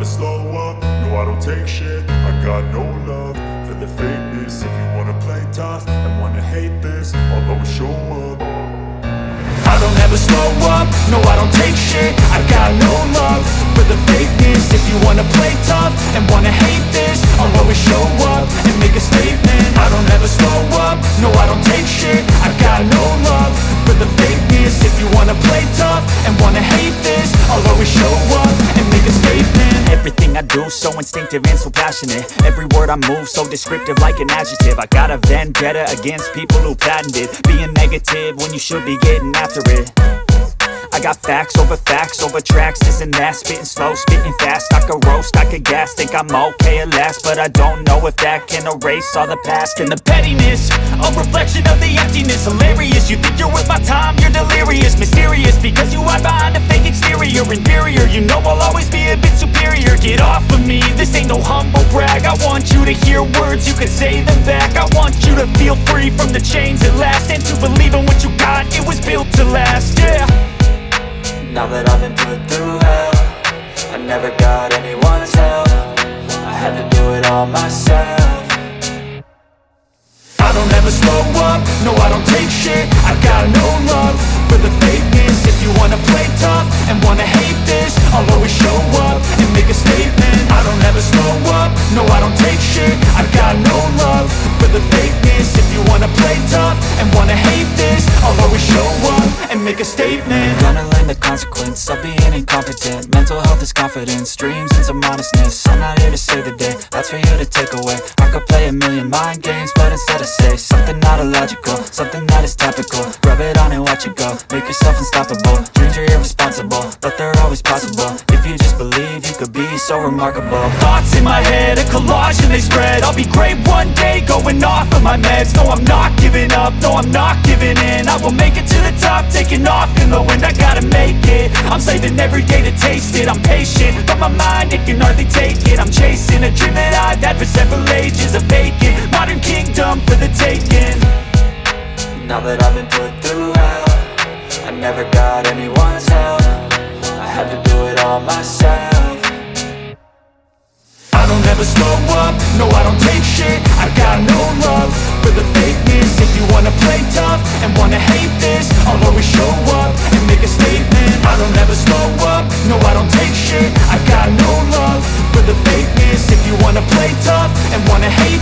slow up, no I don't take shit. I got no love for the fakeness. If you wanna play tough and wanna hate this, I'll always show up. I don't ever slow up, no I don't take shit. I got no love for the fakeness. If you wanna play tough and wanna hate this, I'll always show up and make a statement. I don't ever slow up, no I don't take shit. I got no love for the fakeness. If you wanna play tough and wanna hate this, I'll always show up and make a statement. Everything I do so instinctive and so passionate. Every word I move so descriptive like an adjective. I got a vendetta against people who patented being negative when you should be getting after it. I got facts over tracks, this and that. Spitting slow, spitting fast, I could roast, I could gas. Think I'm okay at last, but I don't know if that can erase all the past. And the pettiness, a reflection of the emptiness. Hilarious, you think you're worth my time, you're delirious. Mysterious, because you hide behind a fake exterior. Inferior, you know I'll always be a bit superior. Get off of me, this ain't no humble brag. I want you to hear words, you can say them back. I want you to feel free from the chains at last, and to believe in what you got, it was built to last, yeah. Now that I've been put through hell, I never got anyone's help. I had to do it all myself. I don't ever slow up, no I don't take shit. I got no love for the fakeness. If you wanna play tough and wanna hate this, I'll always show up and make a statement. I don't ever slow up, no I don't take shit. I got no love for the fakeness. If you wanna play tough and wanna hate this, I'll always show up and make a statement. Gonna learn the consequence of being incompetent. Mental health is confidence, dreams and some honestness. I'm not here to save the day, that's for you to take away. I could play a million mind games, but instead I say something not illogical, something that is topical. Rub it on and watch it go, make yourself unstoppable. Dreams are irresponsible, but they're always possible. If you just believe, you could be so remarkable. Thoughts in my head, a collage and they spread. I'll be great one day, going off of my meds. No, I'm not giving up, no, I'm not giving in. I will make it to the top, taking off in the wind. I gotta make it, I'm saving every day to taste it. I'm patient, but my mind, it can hardly take it. I'm chasing a dream that I've had for several ages. A vacant, modern kingdom for the taking. Now that I've been put through hell, I never got anyone's help. I had to do it all myself. I don't ever slow up, no I don't take shit. I got no love for the fakeness. If you wanna play tough and wanna hate this, I'll always show up and make a statement. I don't ever slow up, no I don't take shit. I got no love for the fakeness. If you wanna play tough and wanna hate